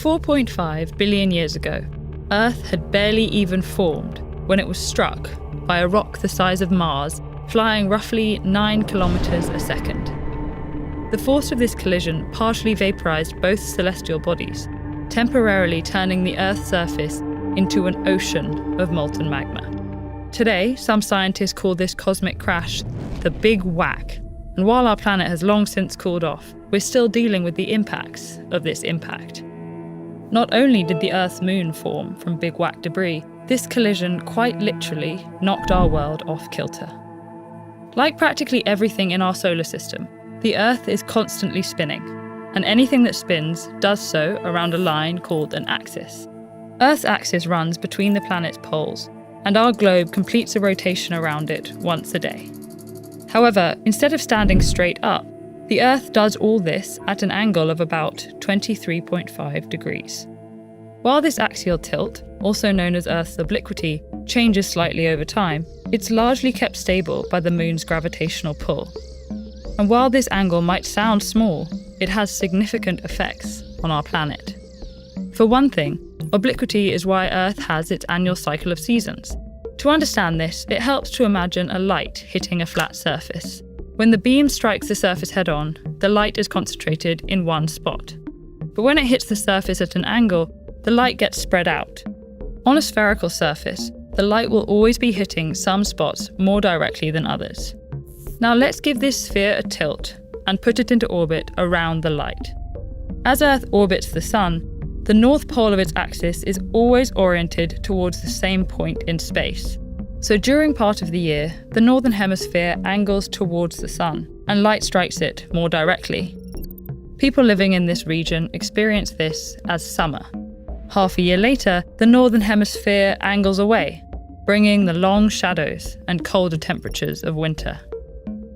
4.5 billion years ago, Earth had barely even formed when it was struck by a rock the size of Mars, flying roughly 9 kilometers a second. The force of this collision partially vaporized both celestial bodies, temporarily turning the Earth's surface into an ocean of molten magma. Today, some scientists call this cosmic crash the Big Whack, and while our planet has long since cooled off, we're still dealing with the impacts of this impact. Not only did the Earth's moon form from Big Whack debris, this collision quite literally knocked our world off kilter. Like practically everything in our solar system, the Earth is constantly spinning, and anything that spins does so around a line called an axis. Earth's axis runs between the planet's poles, and our globe completes a rotation around it once a day. However, instead of standing straight up, the Earth does all this at an angle of about 23.5 degrees. While this axial tilt, also known as Earth's obliquity, changes slightly over time, it's largely kept stable by the Moon's gravitational pull. And while this angle might sound small, it has significant effects on our planet. For one thing, obliquity is why Earth has its annual cycle of seasons. To understand this, it helps to imagine a light hitting a flat surface. When the beam strikes the surface head-on, the light is concentrated in one spot. But when it hits the surface at an angle, the light gets spread out. On a spherical surface, the light will always be hitting some spots more directly than others. Now let's give this sphere a tilt and put it into orbit around the light. As Earth orbits the Sun, the north pole of its axis is always oriented towards the same point in space. So during part of the year, the northern hemisphere angles towards the Sun, and light strikes it more directly. People living in this region experience this as summer. Half a year later, the northern hemisphere angles away, bringing the long shadows and colder temperatures of winter.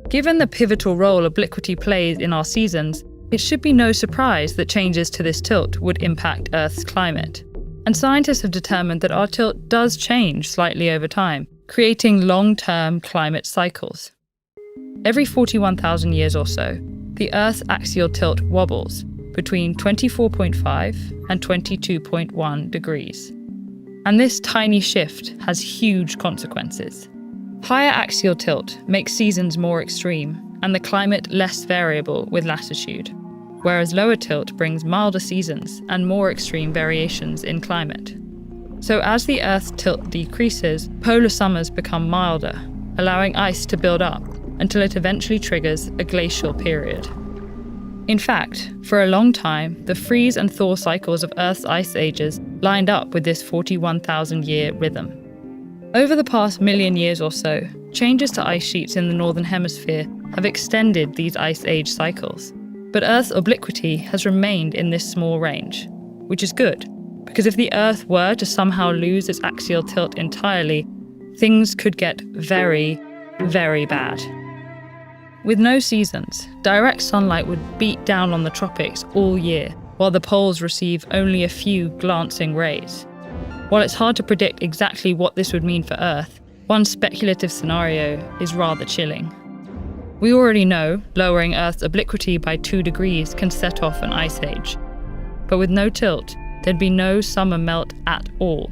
Given the pivotal role obliquity plays in our seasons, it should be no surprise that changes to this tilt would impact Earth's climate. And scientists have determined that our tilt does change slightly over time, creating long-term climate cycles. Every 41,000 years or so, the Earth's axial tilt wobbles between 24.5 and 22.1 degrees. And this tiny shift has huge consequences. Higher axial tilt makes seasons more extreme and the climate less variable with latitude, whereas lower tilt brings milder seasons and more extreme variations in climate. So as the Earth's tilt decreases, polar summers become milder, allowing ice to build up until it eventually triggers a glacial period. In fact, for a long time, the freeze and thaw cycles of Earth's ice ages lined up with this 41,000-year rhythm. Over the past million years or so, changes to ice sheets in the northern hemisphere have extended these ice age cycles. But Earth's obliquity has remained in this small range, which is good, because if the Earth were to somehow lose its axial tilt entirely, things could get very, very bad. With no seasons, direct sunlight would beat down on the tropics all year, while the poles receive only a few glancing rays. While it's hard to predict exactly what this would mean for Earth, one speculative scenario is rather chilling. We already know lowering Earth's obliquity by 2 degrees can set off an ice age. But with no tilt, there'd be no summer melt at all.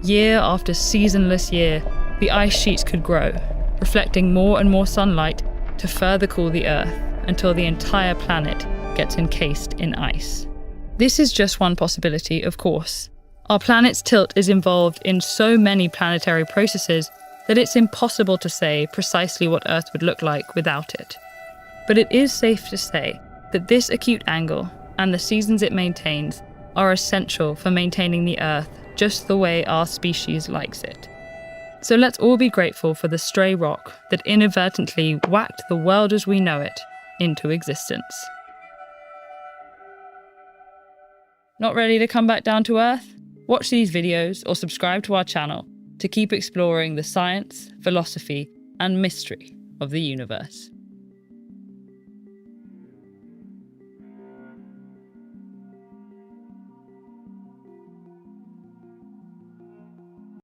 Year after seasonless year, the ice sheets could grow, reflecting more and more sunlight to further cool the Earth until the entire planet gets encased in ice. This is just one possibility, of course. Our planet's tilt is involved in so many planetary processes that it's impossible to say precisely what Earth would look like without it. But it is safe to say that this acute angle and the seasons it maintains are essential for maintaining the Earth just the way our species likes it. So let's all be grateful for the stray rock that inadvertently whacked the world as we know it into existence. Not ready to come back down to Earth? Watch these videos or subscribe to our channel to keep exploring the science, philosophy, and mystery of the universe.